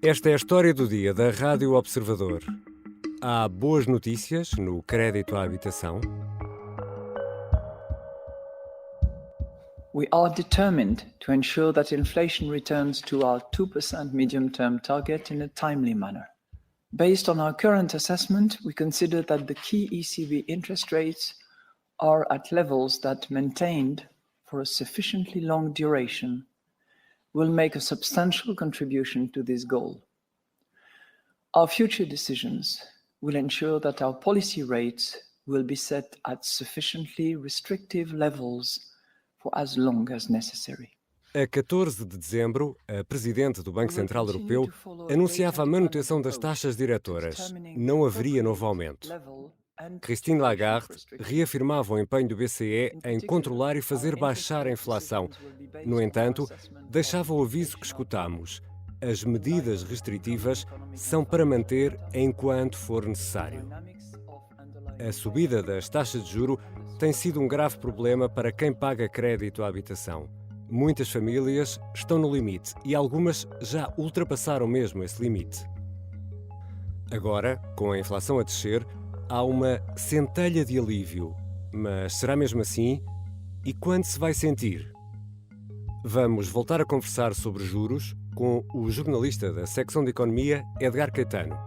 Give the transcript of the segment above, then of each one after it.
Esta é a história do dia da Rádio Observador. Há boas notícias no crédito à habitação. We are determined to ensure that inflation returns to our 2% medium-term target in a timely manner. Based on our current assessment, we consider that the key ECB interest rates are at levels that, maintained for a sufficiently long duration, will make a substantial contribution to this goal. Our future decisions will ensure that our policy rates will be set at sufficiently restrictive levels for as long as necessary. A 14 de dezembro, a Presidente do Banco Central Europeu anunciava a manutenção das taxas diretoras. Não haveria novo aumento. Christine Lagarde reafirmava o empenho do BCE em controlar e fazer baixar a inflação. No entanto, deixava o aviso que escutamos. As medidas restritivas são para manter enquanto for necessário. A subida das taxas de juro tem sido um grave problema para quem paga crédito à habitação. Muitas famílias estão no limite e algumas já ultrapassaram mesmo esse limite. Agora, com a inflação a descer, há uma centelha de alívio. Mas será mesmo assim? E quando se vai sentir? Vamos voltar a conversar sobre juros com o jornalista da secção de Economia, Edgar Caetano.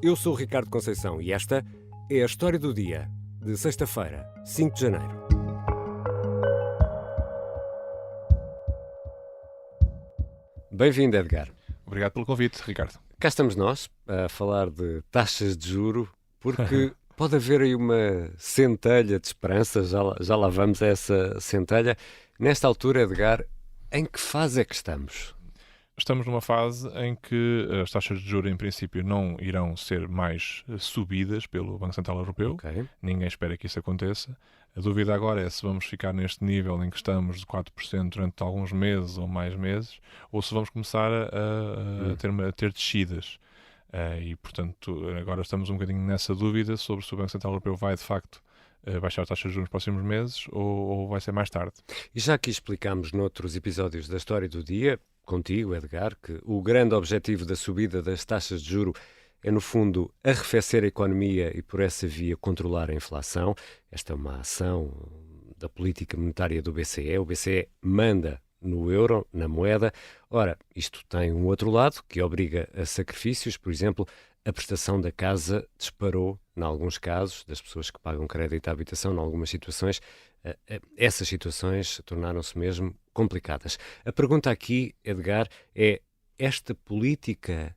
Eu sou o Ricardo Conceição e esta é a história do dia, de sexta-feira, 5 de janeiro. Bem-vindo, Edgar. Obrigado pelo convite, Ricardo. Cá estamos nós a falar de taxas de juro, porque pode haver aí uma centelha de esperança, já lá vamos a essa centelha. Nesta altura, Edgar, em que fase é que estamos? Estamos numa fase em que as taxas de juros, em princípio, não irão ser mais subidas pelo Banco Central Europeu. Okay. Ninguém espera que isso aconteça. A dúvida agora é se vamos ficar neste nível em que estamos de 4% durante alguns meses ou mais meses, ou se vamos começar a ter descidas. E, portanto, agora estamos um bocadinho nessa dúvida sobre se o Banco Central Europeu vai, de facto, baixar a taxa de juros nos próximos meses ou vai ser mais tarde. E já aqui explicámos noutros episódios da história do dia, contigo, Edgar, que o grande objetivo da subida das taxas de juro é, no fundo, arrefecer a economia e, por essa via, controlar a inflação. Esta é uma ação da política monetária do BCE. O BCE manda no euro, na moeda. Ora, isto tem um outro lado, que obriga a sacrifícios. Por exemplo, a prestação da casa disparou, em alguns casos, das pessoas que pagam crédito à habitação, em algumas situações. Essas situações tornaram-se mesmo complicadas. A pergunta aqui, Edgar, é: esta política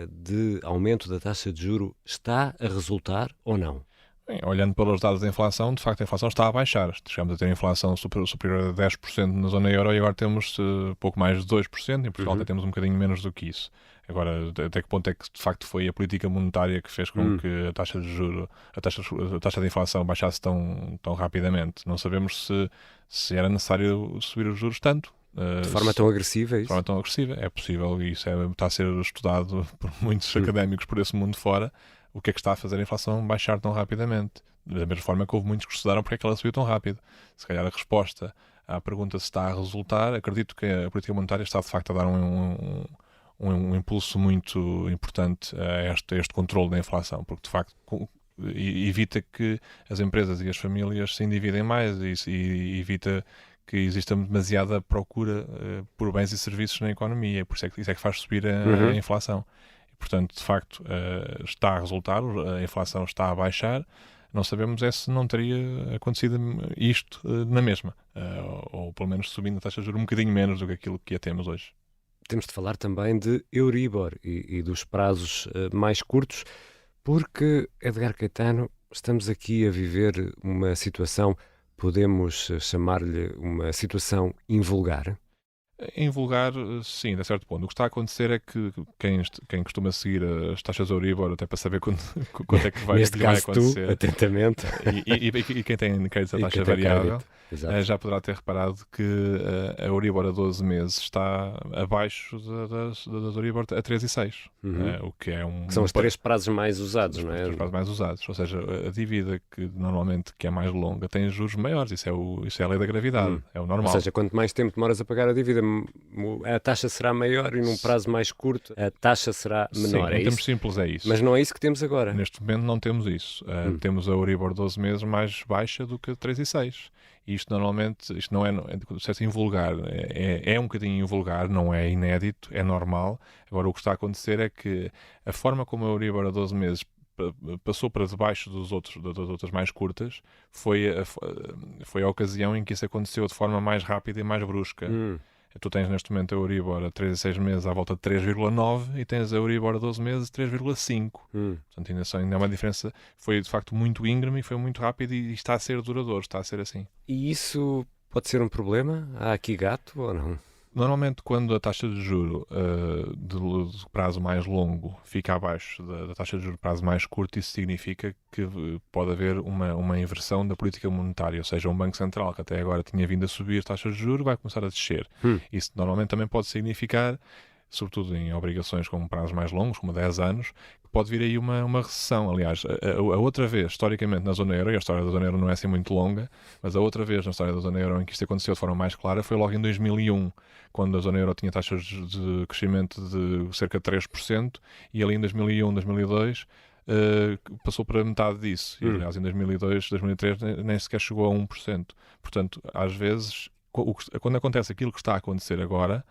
de aumento da taxa de juro está a resultar ou não? Bem, olhando pelos dados da inflação, de facto a inflação está a baixar. Chegamos a ter inflação superior a 10% na zona euro e agora temos pouco mais de 2%, em Portugal até temos um bocadinho menos do que isso. Agora, até que ponto é que de facto foi a política monetária que fez com que a taxa de juros, a taxa de inflação baixasse tão rapidamente? Não sabemos se era necessário subir os juros tanto. De forma tão agressiva, é isso? De forma tão agressiva, é possível, e isso está a ser estudado por muitos académicos por esse mundo fora. O que é que está a fazer a inflação baixar tão rapidamente? Da mesma forma que houve muitos que estudaram porque é que ela subiu tão rápido. Se calhar a resposta à pergunta se está a resultar, acredito que a política monetária está de facto a dar um impulso muito importante a este controle da inflação, porque de facto evita que as empresas e as famílias se endividem mais e evita que exista demasiada procura por bens e serviços na economia, por isso é que faz subir a inflação. Portanto, de facto, está a resultar, a inflação está a baixar. Não sabemos se não teria acontecido isto na mesma, ou pelo menos subindo a taxa de juros um bocadinho menos do que aquilo que a temos hoje. Temos de falar também de Euribor e dos prazos mais curtos, porque, Edgar Caetano, estamos aqui a viver uma situação, podemos chamar-lhe uma situação invulgar? Em vulgar, sim, a certo ponto. O que está a acontecer é que quem costuma seguir as taxas de Euribor, até para saber quando é que vai, Neste vai caso acontecer, tu, atentamente. E quem tem crédito a taxa variável, já poderá ter reparado que a Euribor a 12 meses está abaixo das Euribor a 3 e 6. O que é que são os três prazos mais usados, não é? Os três prazos mais usados. Ou seja, a dívida que normalmente que é mais longa tem juros maiores. Isso é a lei da gravidade. É o normal. Ou seja, quanto mais tempo demoras a pagar a dívida, a taxa será maior e num prazo mais curto a taxa será menor. Sim, em termos simples é isso. Mas não é isso que temos agora. Neste momento não temos isso. Temos a Euribor 12 meses mais baixa do que a 3 e 6. E isto normalmente, isto não é invulgar, é um bocadinho invulgar, não é inédito, é normal. Agora o que está a acontecer é que a forma como a Euribor a 12 meses passou para debaixo das outras mais curtas foi a ocasião em que isso aconteceu de forma mais rápida e mais brusca. Tu tens neste momento a Euribor a 3 e 6 meses à volta de 3,9 e tens a Euribor a 12 meses 3,5. Portanto, ainda é uma diferença. Foi de facto muito íngreme e foi muito rápido e está a ser duradouro, está a ser assim. E isso pode ser um problema? Há aqui gato ou não? Normalmente, quando a taxa de juro de prazo mais longo fica abaixo da taxa de juro de prazo mais curto, isso significa que pode haver uma inversão da política monetária, ou seja, um Banco Central que até agora tinha vindo a subir taxas de juro vai começar a descer. Isso normalmente também pode significar, sobretudo em obrigações com prazos mais longos, como 10 anos, que pode vir aí uma recessão. Aliás, a outra vez, historicamente, na zona euro, e a história da zona euro não é assim muito longa, mas a outra vez na história da zona euro em que isto aconteceu de forma mais clara foi logo em 2001, quando a zona euro tinha taxas de crescimento de cerca de 3%, e ali em 2001, 2002, passou para metade disso. E, aliás, em 2002, 2003, nem sequer chegou a 1%. Portanto, às vezes, quando acontece aquilo que está a acontecer agora,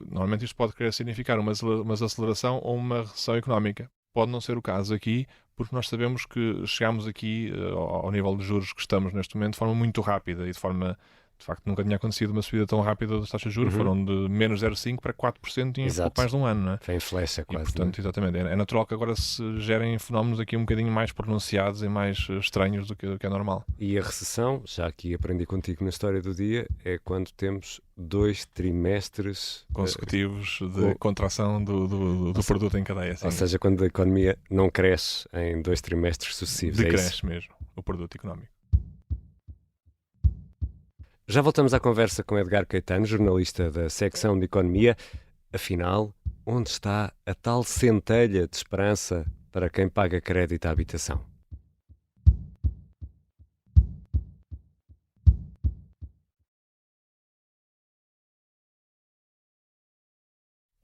normalmente isto pode querer significar uma aceleração ou uma recessão económica. Pode não ser o caso aqui, porque nós sabemos que chegamos aqui ao nível de juros que estamos neste momento de forma muito rápida e de facto nunca tinha acontecido uma subida tão rápida das taxas de juros. Foram de menos 0,5% para 4% em pouco mais de um ano, não é? Foi em flecha quase. E, portanto, exatamente, é natural que agora se gerem fenómenos aqui um bocadinho mais pronunciados e mais estranhos do que é normal. E a recessão, já aqui aprendi contigo na história do dia, é quando temos 2 trimestres consecutivos de contração do produto em cadeia. Sim. Ou seja, quando a economia não cresce em 2 trimestres sucessivos. Decresce mesmo o produto económico. Já voltamos à conversa com Edgar Caetano, jornalista da secção de Economia. Afinal, onde está a tal centelha de esperança para quem paga crédito à habitação?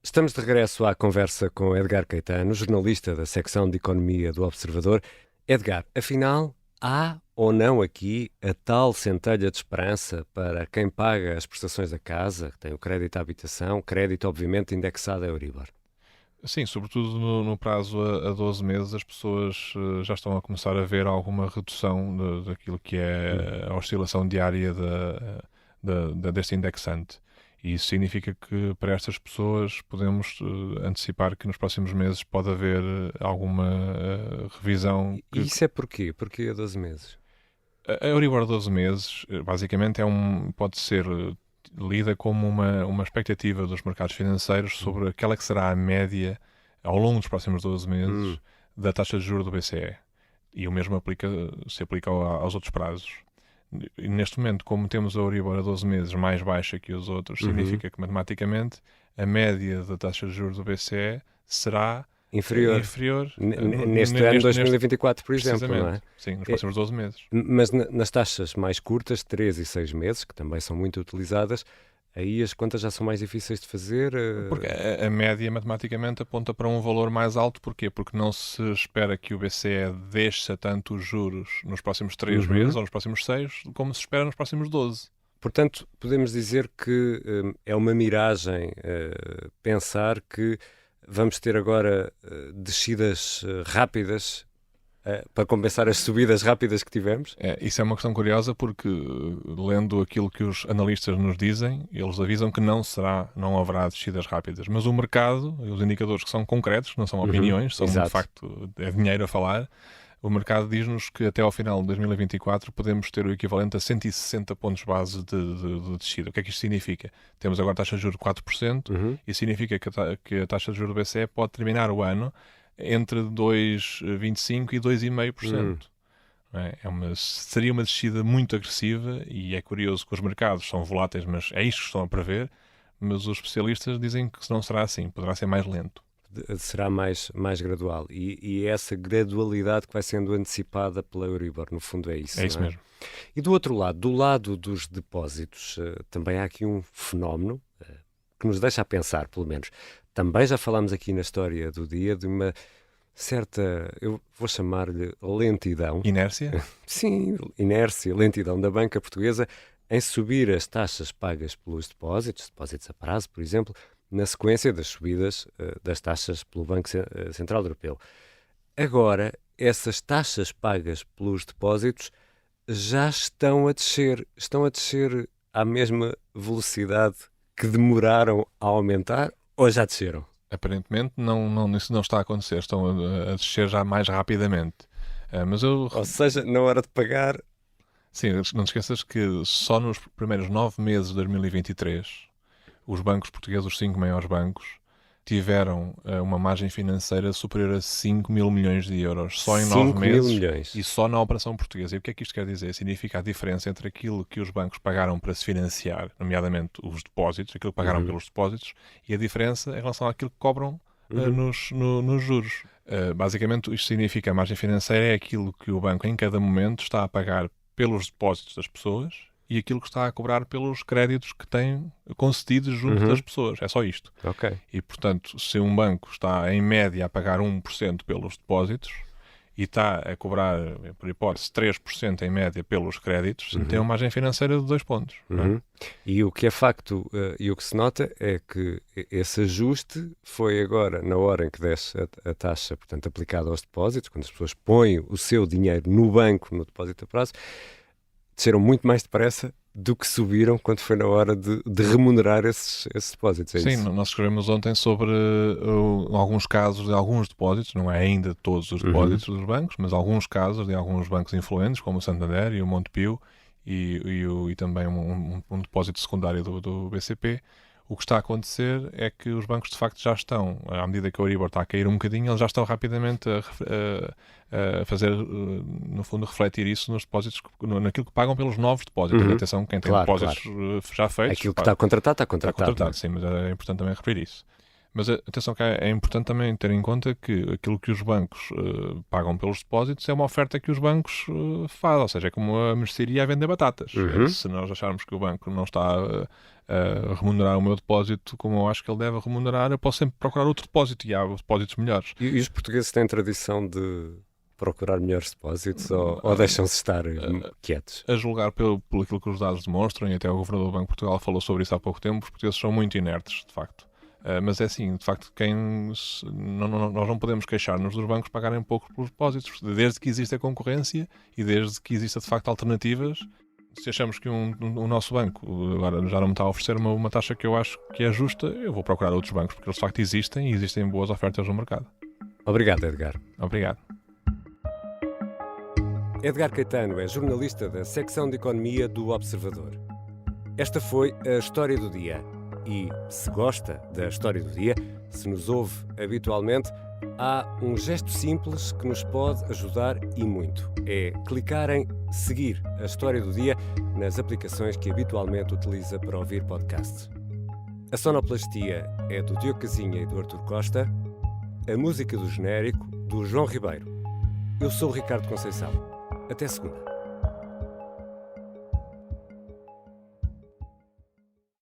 Estamos de regresso à conversa com Edgar Caetano, jornalista da secção de Economia do Observador. Edgar, afinal, há ou não aqui a tal centelha de esperança para quem paga as prestações da casa, que tem o crédito à habitação, crédito obviamente indexado a Euribor? Sim, sobretudo no prazo a 12 meses as pessoas já estão a começar a ver alguma redução daquilo que é a oscilação diária deste indexante. E isso significa que para estas pessoas podemos antecipar que nos próximos meses pode haver alguma revisão. E isso é porquê? Porquê a 12 meses? A Euribor a 12 meses, basicamente, pode ser lida como uma expectativa dos mercados financeiros sobre aquela que será a média, ao longo dos próximos 12 meses, da taxa de juros do BCE. E o mesmo se aplica aos outros prazos. E neste momento, como temos a Euribor a 12 meses mais baixa que os outros, significa que, matematicamente, a média da taxa de juros do BCE será inferior neste ano 2024, por exemplo, não é? Sim, nos próximos 12 meses. Mas nas taxas mais curtas, 3 e 6 meses, que também são muito utilizadas, aí as contas já são mais difíceis de fazer? Porque a média, matematicamente, aponta para um valor mais alto. Porquê? Porque não se espera que o BCE desça tanto os juros nos próximos 3 meses ou nos próximos 6, como se espera nos próximos 12. Portanto, podemos dizer que é uma miragem pensar que vamos ter agora descidas rápidas para compensar as subidas rápidas que tivemos? Isso é uma questão curiosa porque, lendo aquilo que os analistas nos dizem, eles avisam que não haverá descidas rápidas. Mas o mercado, os indicadores que são concretos, não são opiniões, são de facto, é dinheiro a falar, o mercado diz-nos que até ao final de 2024 podemos ter o equivalente a 160 pontos base de descida. O que é que isto significa? Temos agora taxa de juros de 4% e significa que a taxa de juros do BCE pode terminar o ano entre 2,25% e 2,5%. Seria uma descida muito agressiva e é curioso que os mercados são voláteis, mas é isto que estão a prever, mas os especialistas dizem que não será assim, poderá ser mais lento. será mais gradual. E é essa gradualidade que vai sendo antecipada pela Euribor, no fundo é isso. É isso mesmo. E do outro lado, do lado dos depósitos, também há aqui um fenómeno que nos deixa a pensar, pelo menos. Também já falámos aqui na história do dia de uma certa, eu vou chamar-lhe lentidão. Inércia? Sim, inércia, lentidão da banca portuguesa em subir as taxas pagas pelos depósitos a prazo, por exemplo, na sequência das subidas das taxas pelo Banco Central Europeu. Agora, essas taxas pagas pelos depósitos já estão a descer à mesma velocidade que demoraram a aumentar ou já desceram? Aparentemente isso não está a acontecer, estão a descer já mais rapidamente. Ou seja, na hora de pagar... Sim, não te esqueças que só nos primeiros 9 meses de 2023 os bancos portugueses, os 5 maiores bancos, tiveram uma margem financeira superior a 5 mil milhões de euros só em 9 meses e só na operação portuguesa. E o que é que isto quer dizer? Significa a diferença entre aquilo que os bancos pagaram para se financiar, nomeadamente os depósitos, aquilo que pagaram pelos depósitos, e a diferença em relação àquilo que cobram nos juros. Basicamente, isto significa a margem financeira é aquilo que o banco em cada momento está a pagar pelos depósitos das pessoas e aquilo que está a cobrar pelos créditos que tem concedidos junto das pessoas. É só isto. Okay. E, portanto, se um banco está, em média, a pagar 1% pelos depósitos e está a cobrar, por hipótese, 3% em média pelos créditos, tem uma margem financeira de 2 pontos. Não é? E o que é facto e o que se nota é que esse ajuste foi agora, na hora em que desce a taxa, portanto, aplicada aos depósitos, quando as pessoas põem o seu dinheiro no banco, no depósito a prazo, desceram muito mais depressa do que subiram quando foi na hora de remunerar esses depósitos. Sim, isso? Nós escrevemos ontem sobre alguns casos de alguns depósitos, não é ainda todos os depósitos dos bancos, mas alguns casos de alguns bancos influentes, como o Santander e o Montepio, e também um depósito secundário do BCP. O que está a acontecer é que os bancos de facto já estão, à medida que o Euribor está a cair um bocadinho, eles já estão rapidamente a fazer, no fundo, refletir isso nos depósitos, naquilo que pagam pelos novos depósitos. Atenção, quem tem depósitos já feitos... Aquilo que está contratado, está contratado, sim, mas é importante também referir isso. Mas atenção que é importante também ter em conta que aquilo que os bancos pagam pelos depósitos é uma oferta que os bancos fazem, ou seja, é como a mercearia a vender batatas. Se nós acharmos que o banco não está a remunerar o meu depósito como eu acho que ele deve remunerar, eu posso sempre procurar outro depósito e há depósitos melhores. E os portugueses têm tradição de procurar melhores depósitos ou deixam-se estar quietos? A julgar pelo aquilo que os dados demonstram, e até o Governador do Banco de Portugal falou sobre isso há pouco tempo, os portugueses são muito inertes, de facto. Mas é assim, de facto, nós não podemos queixar-nos dos bancos pagarem pouco pelos depósitos, desde que existe a concorrência e desde que exista, de facto, alternativas. Se achamos que o nosso banco agora já não me está a oferecer uma taxa que eu acho que é justa, eu vou procurar outros bancos, porque eles, de facto, existem e existem boas ofertas no mercado. Obrigado, Edgar. Obrigado. Edgar Caetano é jornalista da secção de Economia do Observador. Esta foi a História do Dia. E, se gosta da História do Dia, se nos ouve habitualmente, há um gesto simples que nos pode ajudar e muito. É clicar em seguir a História do Dia nas aplicações que habitualmente utiliza para ouvir podcasts. A sonoplastia é do Diogo Casinha e do Artur Costa. A música do genérico, do João Ribeiro. Eu sou o Ricardo Conceição. Até segunda.